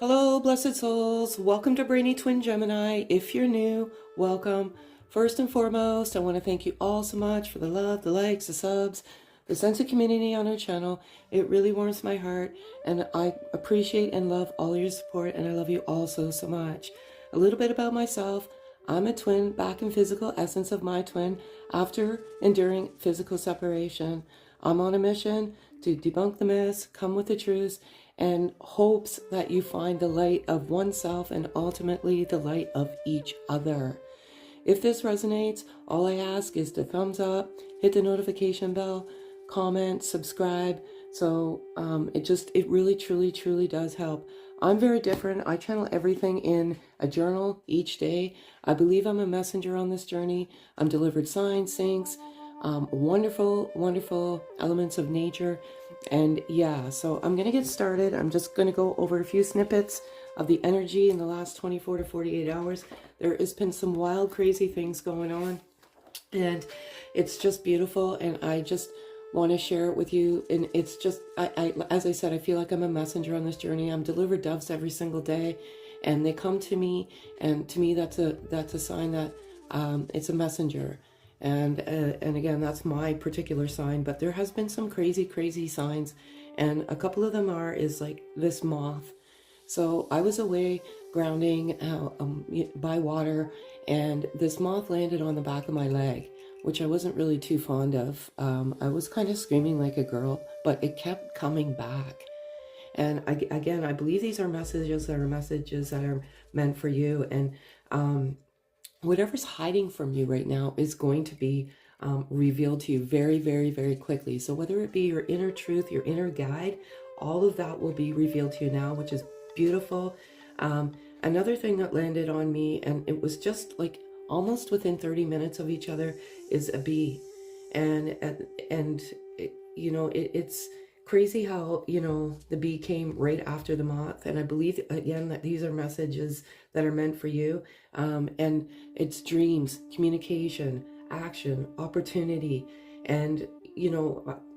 Hello, blessed souls. Welcome to Brainy Twin Gemini. If you're new, welcome. First and foremost, I want to thank you all so much for the love, the likes, the subs, the sense of community on our channel. It really warms my heart, and I appreciate and love all your support, and I love you all so much. A little bit about myself. I'm a twin back in physical essence of my twin after enduring physical separation. I'm on a mission to debunk the myths, come with the truth, and hopes that you find the light of oneself and ultimately the light of each other. If this resonates, all I ask is to thumbs up, hit the notification bell, comment, subscribe. So it really, truly does help. I'm very different. I channel everything in a journal each day. I believe I'm a messenger on this journey. I'm delivered signs, syncs, wonderful elements of nature. And yeah, so I'm going to get started. I'm just going to go over a few snippets of the energy in the last 24 to 48 hours. There has been some wild, crazy things going on, and it's just beautiful, and I just want to share it with you. And it's just, as I said, I feel like I'm a messenger on this journey. I'm delivered doves every single day, and they come to me, and to me that's a sign that it's a messenger. And again, that's my particular sign, but there has been some crazy signs, and a couple of them is like this moth. So I was away grounding by water, and this moth landed on the back of my leg, which I wasn't really too fond of. I was kind of screaming like a girl, but it kept coming back. And again, I believe these are messages that are meant for you. And whatever's hiding from you right now is going to be revealed to you very quickly. So whether it be your inner truth, your inner guide, all of that will be revealed to you now, which is beautiful. Another thing that landed on me, and it was just like almost within 30 minutes of each other, is a bee. And it, it's crazy how, the bee came right after the moth. And I believe, again, that these are messages that are meant for you. And it's dreams, communication, action, opportunity. And,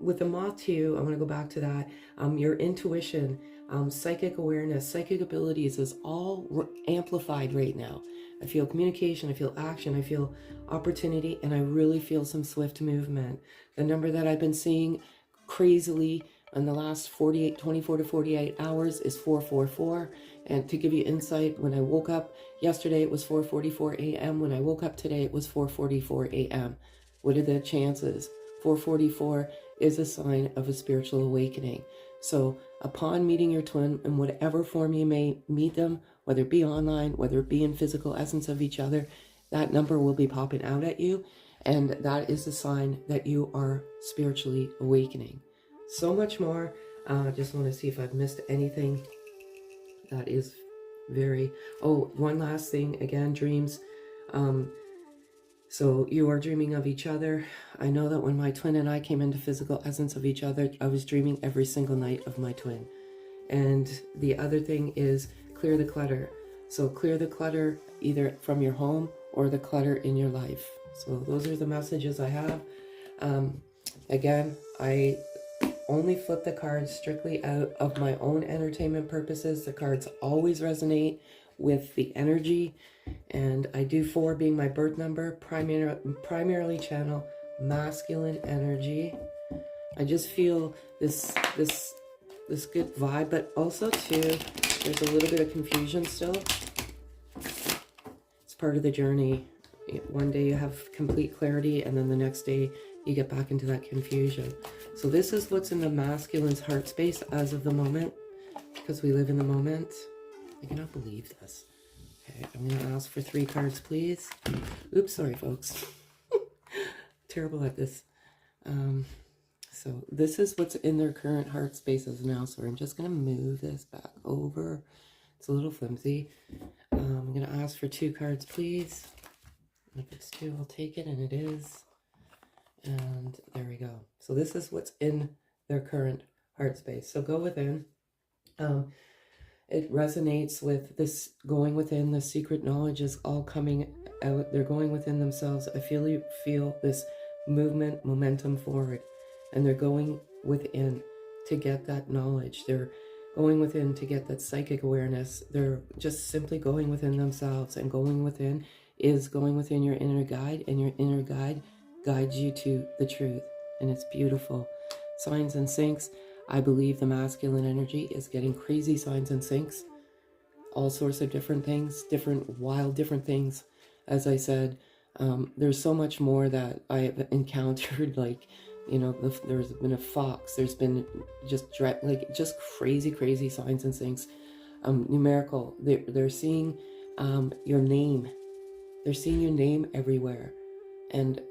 with the moth too, I'm going to go back to that. Your intuition, psychic awareness, psychic abilities is all amplified right now. I feel communication, I feel action, I feel opportunity, and I really feel some swift movement. The number that I've been seeing crazily in the last 24 to 48 hours is 444. And to give you insight, when I woke up yesterday, it was 4:44 a.m. When I woke up today, it was 4:44 a.m. What are the chances? 4:44 is a sign of a spiritual awakening. So upon meeting your twin, in whatever form you may meet them, whether it be online, whether it be in physical essence of each other, that number will be popping out at you. And that is a sign that you are spiritually awakening. So much more. Just want to see if I've missed anything. That is very... Oh, one last thing. Again, dreams. So you are dreaming of each other. I know that when my twin and I came into physical essence of each other, I was dreaming every single night of my twin. And the other thing is clear the clutter. So clear the clutter either from your home or the clutter in your life. So those are the messages I have. Again, I only flip the cards strictly out of my own entertainment purposes. The cards always resonate with the energy, and I do 4 being my birth number, primarily channel masculine energy. I just feel this good vibe, but also too, there's a little bit of confusion still. It's part of the journey. One day you have complete clarity, and then the next day you get back into that confusion. So this is what's in the masculine's heart space as of the moment, because we live in the moment. I cannot believe this. Okay, I'm going to ask for 3 cards, please. Oops, sorry, folks. Terrible at this. So this is what's in their current heart spaces now. So I'm just going to move this back over. It's a little flimsy. I'm going to ask for 2 cards, please. If it's 2, I'll take it, and it is. And there we go. So this is what's in their current heart space. So go within. It resonates with this going within. The secret knowledge is all coming out. They're going within themselves. I feel this movement, momentum forward, and they're going within to get that knowledge. They're going within to get that psychic awareness. They're just simply going within themselves, and going within is going within your inner guide, and your inner guide guides you to the truth, and it's beautiful. Signs and syncs. I believe the masculine energy is getting crazy signs and syncs, all sorts of different things, different things. As I said, there's so much more that I have encountered, like, you know, there's been a fox, there's been just just crazy signs and things. Numerical, they're seeing your name. They're seeing your name everywhere. And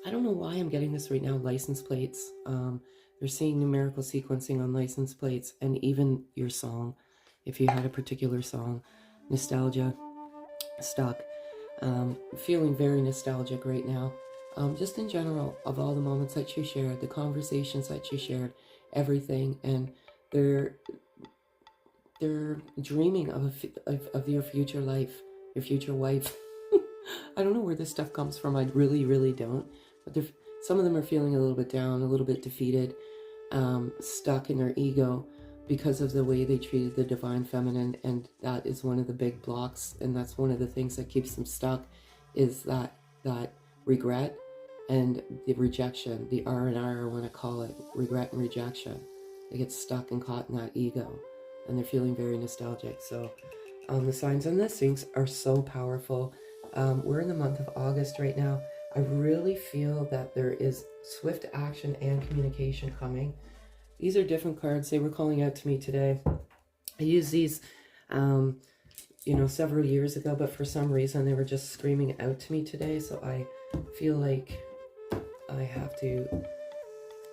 I don't know why I'm getting this right now. License plates. They're seeing numerical sequencing on license plates, and even your song, if you had a particular song. Nostalgia, stuck. Feeling very nostalgic right now. Just in general, of all the moments that you shared, the conversations that you shared, everything, and they're dreaming of your future life, your future wife. I don't know where this stuff comes from. I really don't. But some of them are feeling a little bit down, a little bit defeated, stuck in their ego because of the way they treated the divine feminine, and that is one of the big blocks, and that's one of the things that keeps them stuck, is that regret and the rejection, the R&R, I want to call it, regret and rejection. They get stuck and caught in that ego, and they're feeling very nostalgic. So the signs and the syncs are so powerful. We're in the month of August right now. I really feel that there is swift action and communication coming. These are different cards. They were calling out to me today. I used these, you know, several years ago, but for some reason they were just screaming out to me today. So I feel like I have to,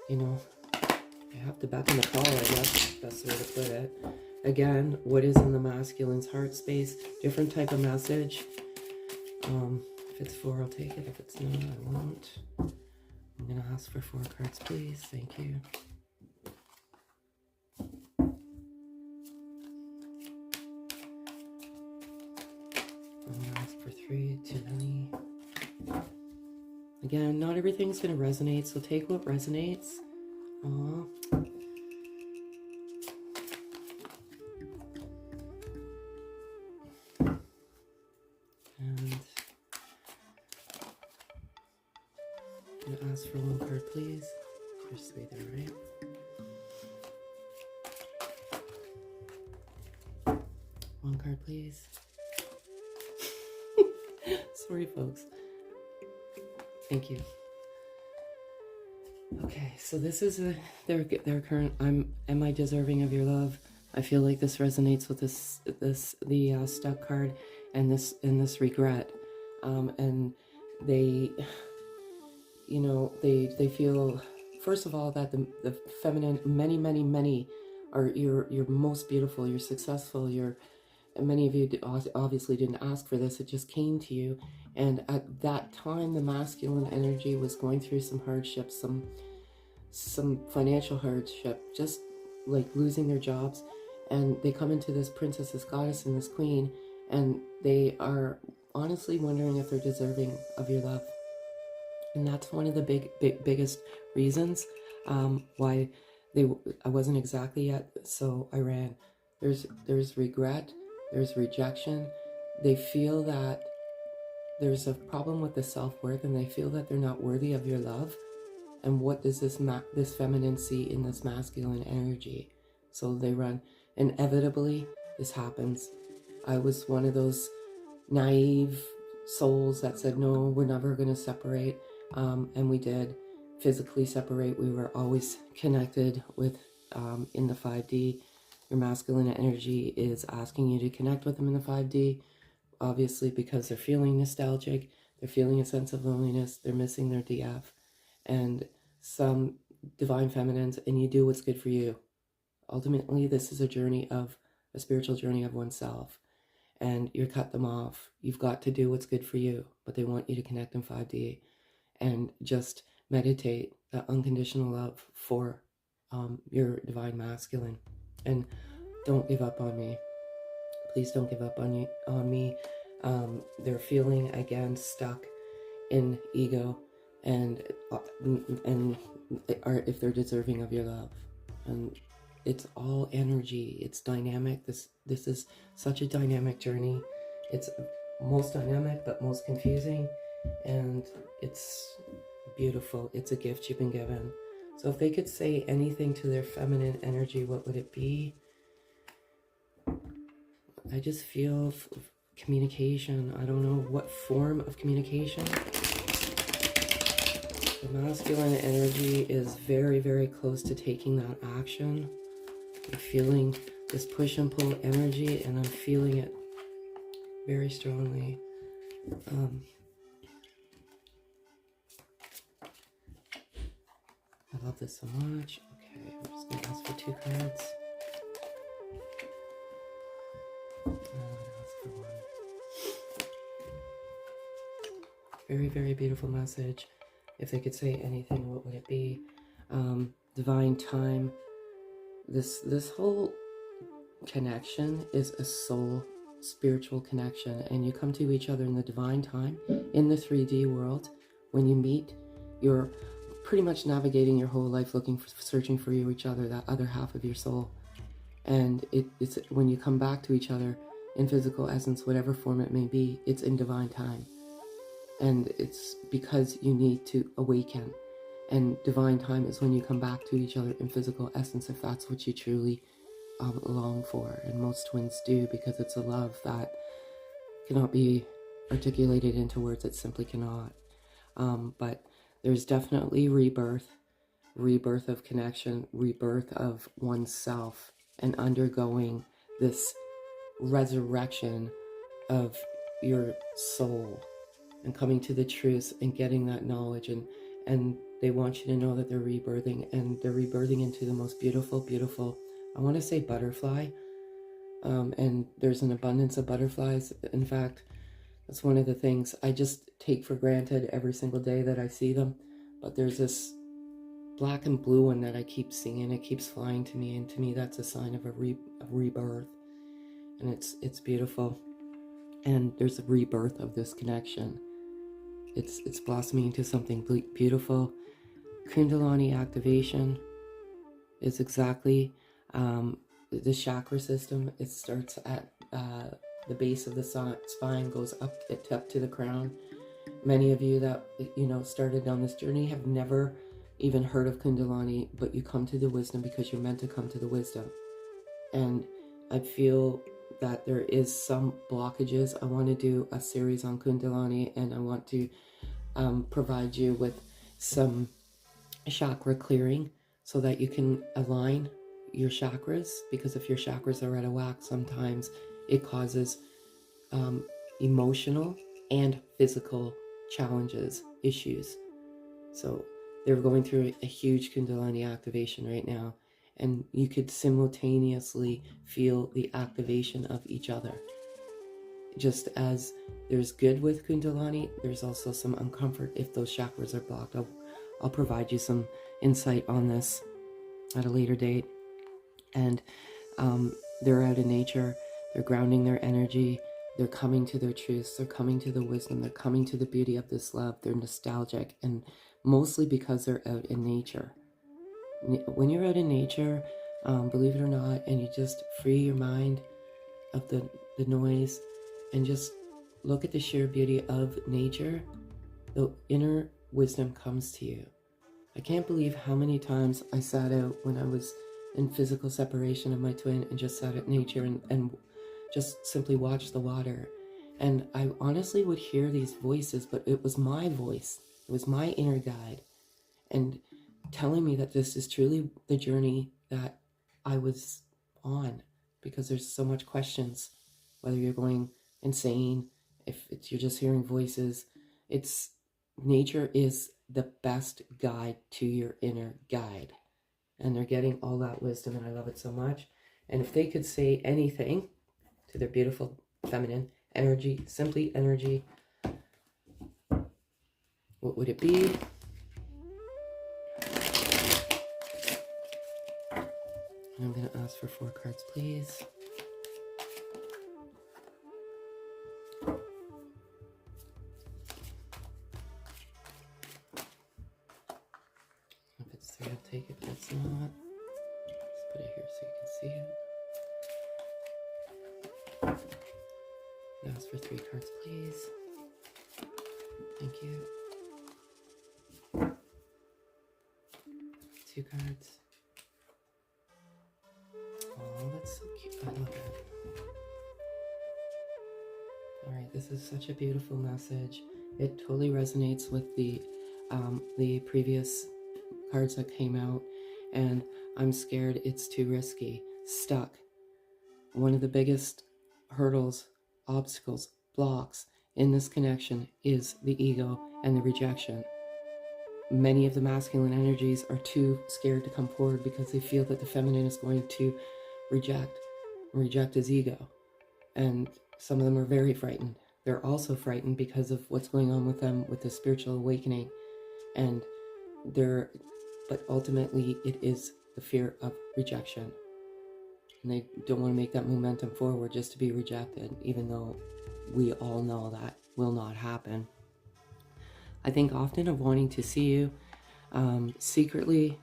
you know, I have to back in the call, I guess, best way to put it. Again, what is in the masculine's heart space? Different type of message. If it's 4, I'll take it. If it's not, I won't. I'm going to ask for 4 cards, please. Thank you. I'm going to ask for 3, too many. Again, not everything's going to resonate, so take what resonates. Aww. And I'm going to ask for 1 card, please. There's 3 there, right? 1 card, please. Sorry, folks. Thank you. Okay, so this is their current. Am I deserving of your love? I feel like this resonates with the stuck card, and this regret, and they, you know, they feel, first of all, that the feminine, many are, you're most beautiful, you're successful, and many of you obviously didn't ask for this, it just came to you. And at that time, the masculine energy was going through some hardships, some financial hardship, just like losing their jobs. And they come into this princess, this goddess, and this queen, and they are honestly wondering if they're deserving of your love. And that's one of the biggest reasons why I wasn't exactly yet, so I ran. There's regret, there's rejection. They feel that there's a problem with the self-worth, and they feel that they're not worthy of your love. And what does this feminine see in this masculine energy? So they run. Inevitably, this happens. I was one of those naive souls that said, no, we're never going to separate. And we did physically separate. We were always connected with, in the 5D. Your masculine energy is asking you to connect with them in the 5D, obviously, because they're feeling nostalgic, they're feeling a sense of loneliness, they're missing their DF, and some divine feminines, and you do what's good for you. Ultimately, this is a spiritual journey of oneself, and you cut them off. You've got to do what's good for you, but they want you to connect in 5D and just meditate that unconditional love for your divine masculine. And don't give up on me. Please don't give up on me. They're feeling, again, stuck in ego, and if they're deserving of your love. And it's all energy. It's dynamic. This is such a dynamic journey. It's most dynamic, but most confusing. And it's beautiful. It's a gift you've been given. So if they could say anything to their feminine energy, what would it be? I just feel communication. I don't know what form of communication. The masculine energy is very, very close to taking that action. I'm feeling this push and pull energy, and I'm feeling it very strongly. I love this so much. Okay, I'm just going to ask for 2 cards. I'm going to ask for 1. Very, very beautiful message. If they could say anything, what would it be? Divine time. This whole connection is a soul spiritual connection, and you come to each other in the divine time in the 3D world. When you meet, you're pretty much navigating your whole life looking for, searching for each other, that other half of your soul. And it's when you come back to each other in physical essence, whatever form it may be, it's in divine time. And it's because you need to awaken. And divine time is when you come back to each other in physical essence, if that's what you truly long for. And most twins do, because it's a love that cannot be articulated into words. It simply cannot. But there's definitely rebirth of connection, rebirth of oneself, and undergoing this resurrection of your soul, and coming to the truth and getting that knowledge. And they want you to know that they're rebirthing, and they're rebirthing into the most beautiful, I want to say butterfly. And there's an abundance of butterflies. In fact, that's one of the things I just take for granted every single day that I see them. But there's this black and blue one that I keep seeing. It keeps flying to me, and to me that's a sign of a rebirth. And it's beautiful. And there's a rebirth of this connection. It's blossoming into something beautiful. Kundalini Activation is exactly the chakra system. It starts at the base of the spine, goes up to the crown. Many of you that started on this journey have never even heard of Kundalini, but you come to the wisdom because you're meant to come to the wisdom. And I feel that there is some blockages. I want to do a series on Kundalini, and I want to provide you with some chakra clearing so that you can align your chakras, because if your chakras are out of whack, sometimes it causes emotional and physical challenges, issues. So they're going through a huge Kundalini activation right now, and you could simultaneously feel the activation of each other. Just as there's good with Kundalini, there's also some uncomfort if those chakras are blocked. I'll provide you some insight on this at a later date. And they're out in nature, they're grounding their energy, they're coming to their truths, they're coming to the wisdom, they're coming to the beauty of this love, they're nostalgic, and mostly because they're out in nature. When you're out in nature, believe it or not, and you just free your mind of the noise and just look at the sheer beauty of nature, the inner wisdom comes to you. I can't believe how many times I sat out when I was in physical separation of my twin and just sat at nature and just simply watched the water. And I honestly would hear these voices, but it was my voice. It was my inner guide, and telling me that this is truly the journey that I was on, because there's so much questions, whether you're going insane, if you're just hearing voices. Nature is the best guide to your inner guide, and they're getting all that wisdom, and I love it so much. And if they could say anything to their beautiful feminine energy, simply energy, what would it be? I'm going to ask for 4 cards, please. If it's 3, I'll take it. If it's not, put it here so you can see it. Now ask for 3 cards, please. Thank you. 2 cards. Oh, that's so cute. I love it. Alright, this is such a beautiful message. It totally resonates with the previous cards that came out, and I'm scared it's too risky. Stuck. One of the biggest hurdles, obstacles, blocks in this connection is the ego and the rejection. Many of the masculine energies are too scared to come forward because they feel that the feminine is going to reject his ego. And some of them are very frightened. They're also frightened because of what's going on with them with the spiritual awakening. And but ultimately it is the fear of rejection. And they don't want to make that momentum forward just to be rejected, even though we all know that will not happen. I think often of wanting to see you. Secretly,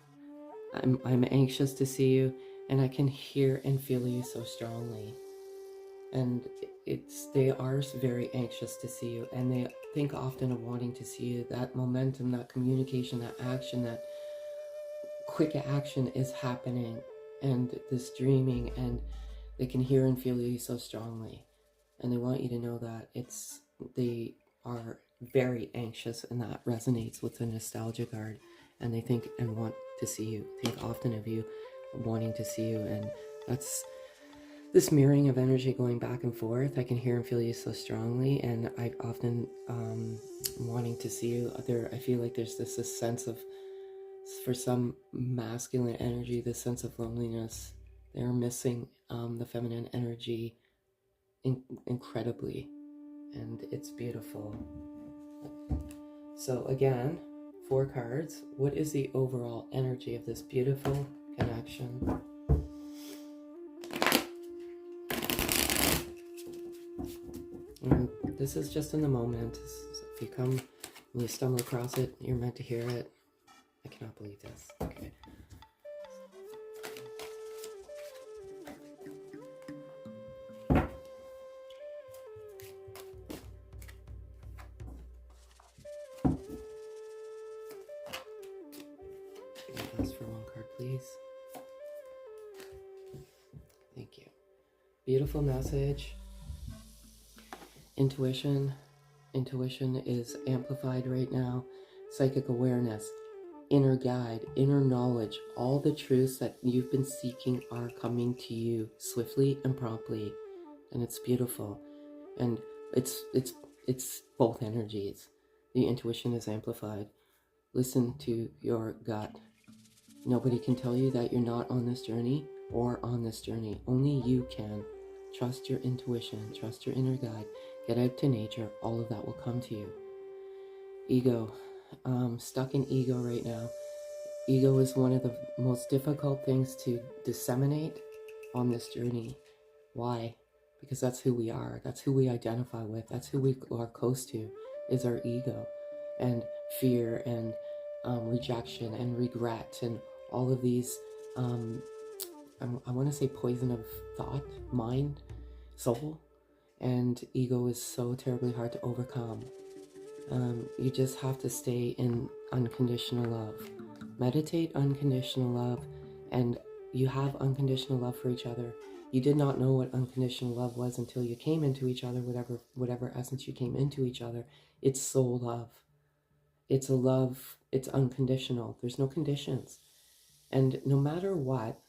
I'm anxious to see you, and I can hear and feel you so strongly. And they are very anxious to see you, and they think often of wanting to see you. That momentum, that communication, that action, that quick action is happening, and this dreaming, and they can hear and feel you so strongly. And they want you to know that they are very anxious, and that resonates with the nostalgia card, and they think and want to see you, think often of you, wanting to see you. And that's this mirroring of energy going back and forth. I can hear and feel you so strongly, and I often wanting to see you there. I feel like there's this sense of, for some masculine energy, this sense of loneliness. They're missing the feminine energy incredibly, and it's beautiful. So again, 4 cards. What is the overall energy of this beautiful connection? And this is just in the moment. So if you come and you stumble across it, you're meant to hear it. I cannot believe this. Okay. Ask for 1 card, please. Thank you. Beautiful message. Intuition. Intuition is amplified right now. Psychic awareness. Inner guide, inner knowledge, all the truths that you've been seeking are coming to you swiftly and promptly, and it's beautiful. And it's both energies. The intuition is amplified. Listen to your gut. Nobody can tell you that you're not on this journey or on this journey. Only you can. Trust your intuition, trust your inner guide. Get out to nature. All of that will come to you. Ego. Stuck in ego right now. Ego is one of the most difficult things to disseminate on this journey. Why? Because that's who we are. That's who we identify with. That's who we are close to, is our ego. And fear and rejection and regret and all of these, I want to say poison of thought, mind, soul. And ego is so terribly hard to overcome. You just have to stay in unconditional love. Meditate unconditional love, and you have unconditional love for each other. You did not know what unconditional love was until you came into each other, whatever essence you came into each other. It's soul love. It's a love, it's unconditional. There's no conditions. And no matter what,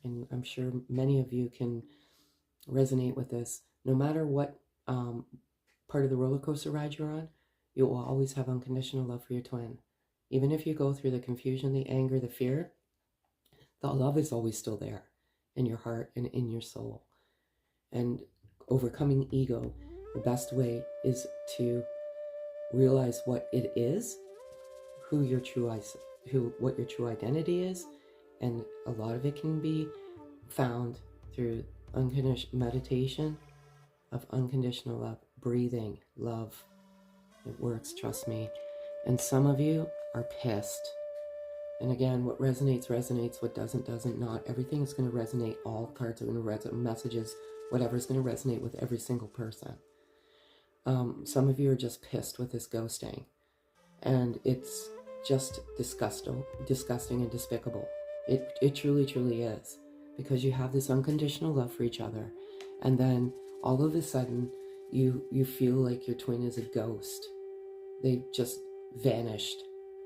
and I'm sure many of you can resonate with this, no matter what part of the roller coaster ride you're on, you will always have unconditional love for your twin. Even if you go through the confusion, the anger, the fear, the love is always still there in your heart and in your soul. And overcoming ego, the best way is to realize what it is, what your true identity is, and a lot of it can be found through meditation of unconditional love, breathing, love. It works, trust me. And some of you are pissed, And again, what resonates, resonates. What doesn't, doesn't. Not everything is going to resonate. All cards are going to resonate. Messages, whatever is going to resonate with every single person. Some of you are just pissed with this ghosting. And it's just disgusting and despicable. It truly, truly is. Because you have this unconditional love for each other. And then all of a sudden, you feel like your twin is a ghost. They just vanished.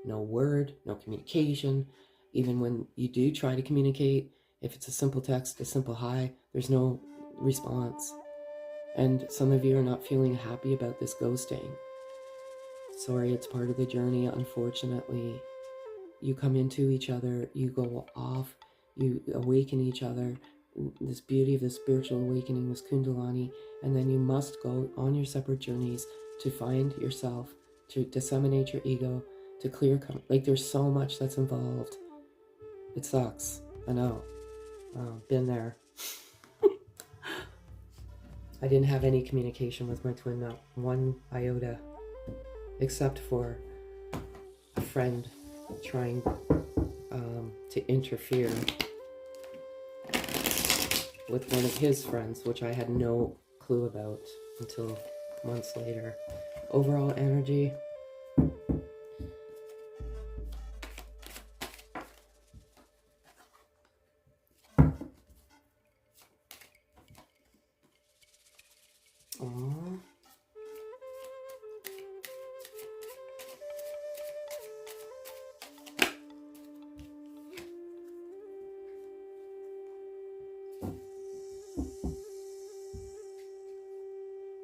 No word, no communication. Even when you do try to communicate, if it's a simple text, a simple hi, there's no response. And some of you are not feeling happy about this ghosting. Sorry, it's part of the journey, unfortunately. You come into each other, you go off, you awaken each other. This beauty of the spiritual awakening was Kundalini, and then you must go on your separate journeys to find yourself, to disseminate your ego, to clear, like there's so much that's involved. It sucks, I know, been there. I didn't have any communication with my twin, not one iota, except for a friend trying to interfere with one of his friends, which I had no clue about until months later. Overall energy. Aww.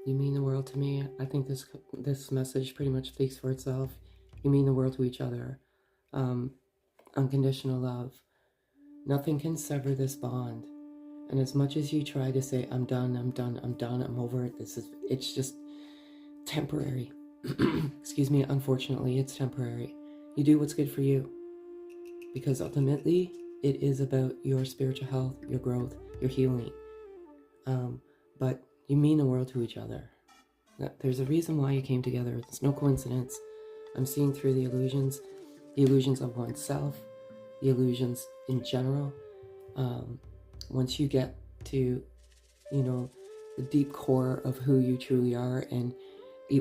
You mean the world to me. I think this message pretty much speaks for itself. You mean the world to each other. Unconditional love. Nothing can sever this bond. And as much as you try to say, I'm done, I'm done, I'm done, I'm over it, it's just temporary. Excuse me, unfortunately, it's temporary. You do what's good for you. Because ultimately, it is about your spiritual health, your growth, your healing. But you mean the world to each other. There's a reason why you came together. It's no coincidence. I'm seeing through the illusions of oneself, the illusions in general. Once you get to, the deep core of who you truly are and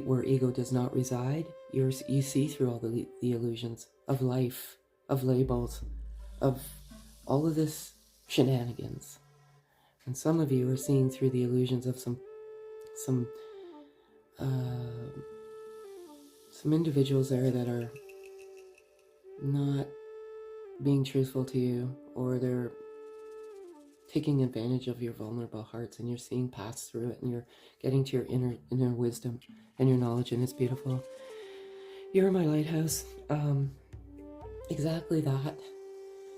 where ego does not reside, you see through all the illusions of life, of labels, of all of this shenanigans. And some of you are seeing through the illusions of some individuals there that are not being truthful to you, or they're taking advantage of your vulnerable hearts, and you're seeing past through it, and you're getting to your inner wisdom and your knowledge, and it's beautiful. You're my lighthouse. Exactly that.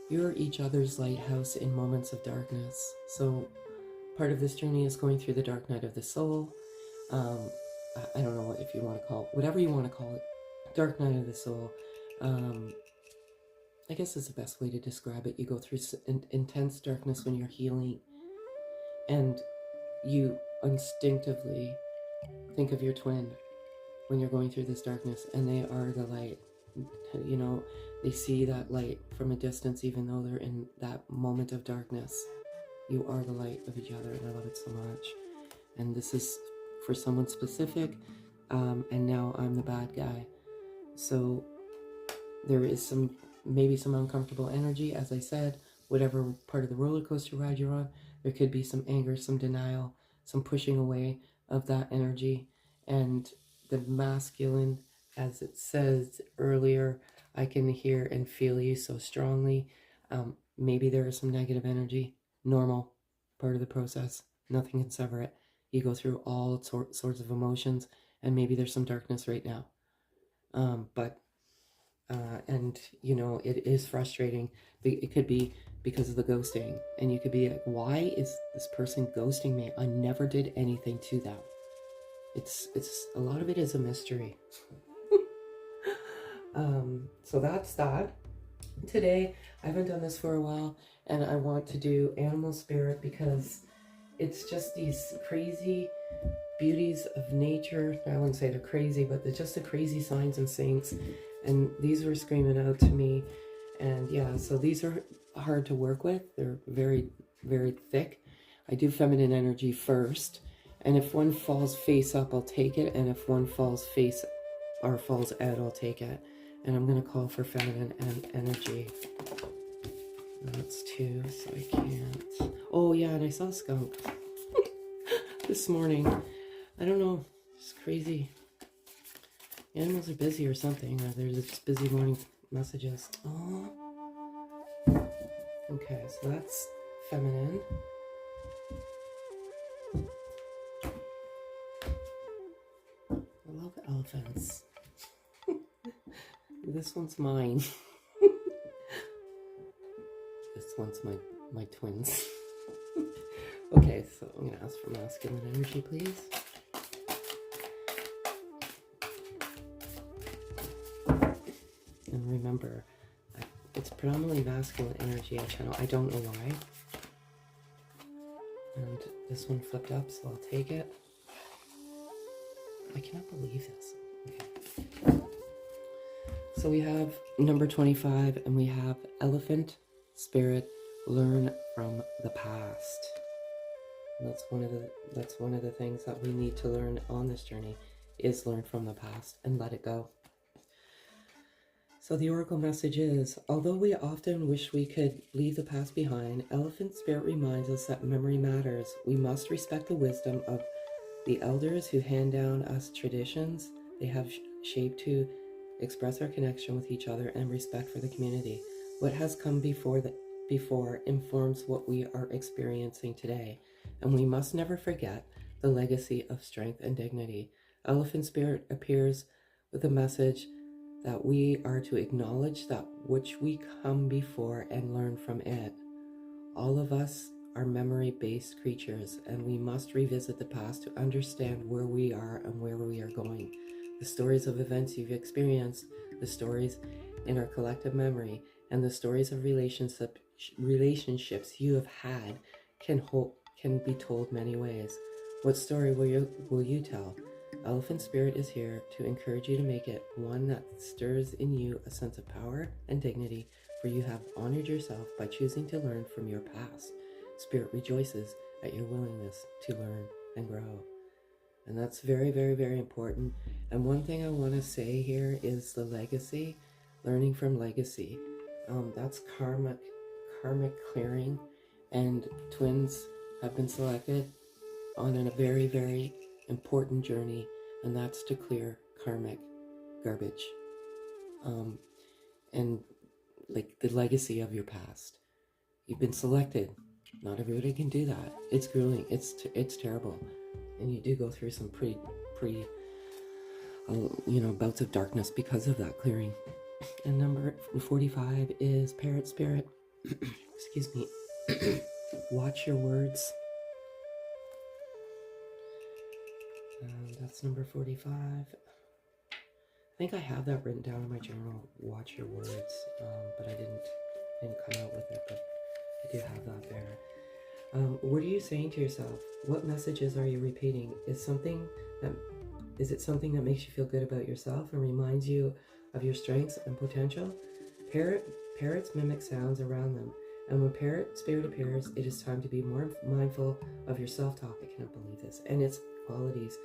You're each other's lighthouse in moments of darkness. So part of this journey is going through the dark night of the soul. I don't know if you want to call it, whatever you want to call it, dark night of the soul. I guess is the best way to describe it. You go through intense darkness when you're healing, and you instinctively think of your twin when you're going through this darkness, and they are the light. They see that light from a distance, even though they're in that moment of darkness. You are the light of each other, and I love it so much. And this is for someone specific, and now I'm the bad guy. So there is maybe some uncomfortable energy, as I said, whatever part of the roller coaster ride you're on. There could be some anger, some denial, some pushing away of that energy. And the masculine, as it says earlier, I can hear and feel you so strongly. Maybe there is some negative energy. Normal, part of the process. Nothing can sever it. You go through all sorts of emotions, and maybe there's some darkness right now. It is frustrating. It could be because of the ghosting, and you could be like, why is this person ghosting me? I never did anything to them. It's a lot of it is a mystery. So that's that. Today, I haven't done this for a while, and I want to do animal spirit because it's just these crazy beauties of nature. I wouldn't say they're crazy, but they're just the crazy signs and saints. And these were screaming out to me And yeah, so these are hard to work with. They're very, very thick. I do feminine energy first. And if one falls face up, I'll take it. And if one falls face or falls out, I'll take it. And I'm going to call for feminine energy. That's 2, so I can't. Oh yeah, and I saw a skunk this morning. I don't know. It's crazy. Animals are busy or something. Or there's just busy morning messages. Oh. Okay, so that's feminine. I love elephants. This one's mine. This one's my twins. Okay, so I'm gonna ask for masculine energy, please. And remember, it's predominantly masculine energy I channel. I don't know why. And this one flipped up, so I'll take it. I cannot believe this. Okay. So we have number 25, and we have elephant spirit, learn from the past. And that's one of the things that we need to learn on this journey, is learn from the past and let it go. So the oracle message is, although we often wish we could leave the past behind, elephant spirit reminds us that memory matters. We must respect the wisdom of the elders who hand down us traditions they have shaped to express our connection with each other and respect for the community. What has come before informs what we are experiencing today, and we must never forget the legacy of strength and dignity. Elephant spirit appears with a message that we are to acknowledge that which we come before and learn from it. All of us are memory-based creatures, and we must revisit the past to understand where we are and where we are going. The stories of events you've experienced, the stories in our collective memory, and the stories of relationships you have had can be told many ways. What story will you tell? Elephant Spirit is here to encourage you to make it one that stirs in you a sense of power and dignity, for you have honored yourself by choosing to learn from your past. Spirit rejoices at your willingness to learn and grow. And that's very, very, very important. And one thing I want to say here is the legacy, learning from legacy. That's karmic clearing, and twins have been selected on a very, very important journey, and that's to clear karmic garbage. And like the legacy of your past. You've been selected. Not everybody can do that. It's grueling. It's terrible. And you do go through some pretty bouts of darkness because of that clearing. And number 45 is Parrot Spirit. Excuse me. Watch your words. And that's number 45. I think I have that written down in my journal. Watch your words. But I didn't come out with it. But I do have that there. What are you saying to yourself? What messages are you repeating? Is it something that makes you feel good about yourself and reminds you of your strengths and potential? Parrots mimic sounds around them, and when parrot spirit appears, it is time to be more mindful of your self-talk. I cannot believe this, and its qualities.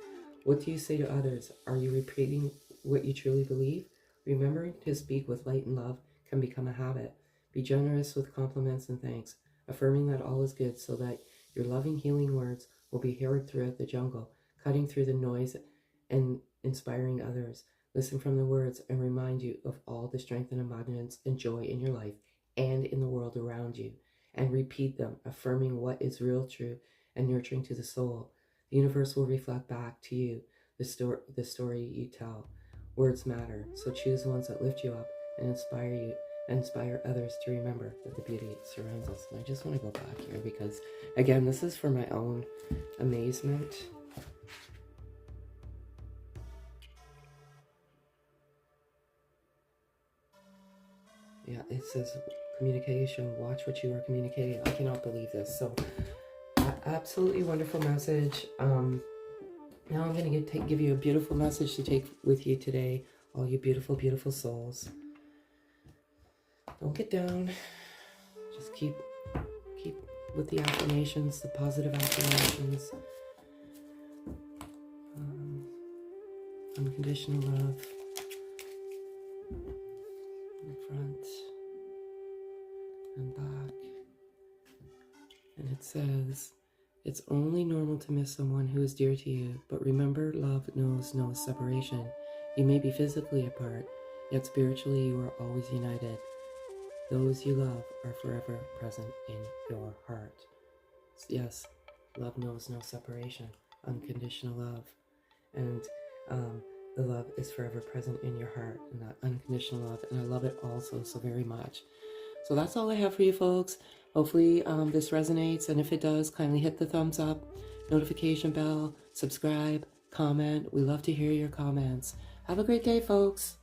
What do you say to others? Are you repeating what you truly believe? Remembering to speak with light and love can become a habit. Be generous with compliments and thanks, affirming that all is good so that your loving, healing words will be heard throughout the jungle, cutting through the noise and inspiring others. Listen from the words and remind you of all the strength and abundance and joy in your life and in the world around you, and repeat them, affirming what is real, true, and nurturing to the soul. The universe will reflect back to you the story you tell. Words matter, so choose ones that lift you up and inspire others to remember that the beauty surrounds us. And I just want to go back here because, again, this is for my own amazement. Yeah, it says communication. Watch what you are communicating. I cannot believe this. So, absolutely wonderful message. Now I'm going to give you a beautiful message to take with you today, all you beautiful, beautiful souls. Don't get down. Just keep with the affirmations, the positive affirmations. Unconditional love in front and back. And it says, it's only normal to miss someone who is dear to you, but remember, love knows no separation. You may be physically apart, yet spiritually you are always united. Those you love are forever present in your heart. Yes, love knows no separation. Unconditional love. And the love is forever present in your heart, and that unconditional love. And I love it also so very much. So that's all I have for you folks. Hopefully this resonates, and if it does, kindly hit the thumbs up, notification bell, subscribe, comment. We love to hear your comments. Have a great day, folks.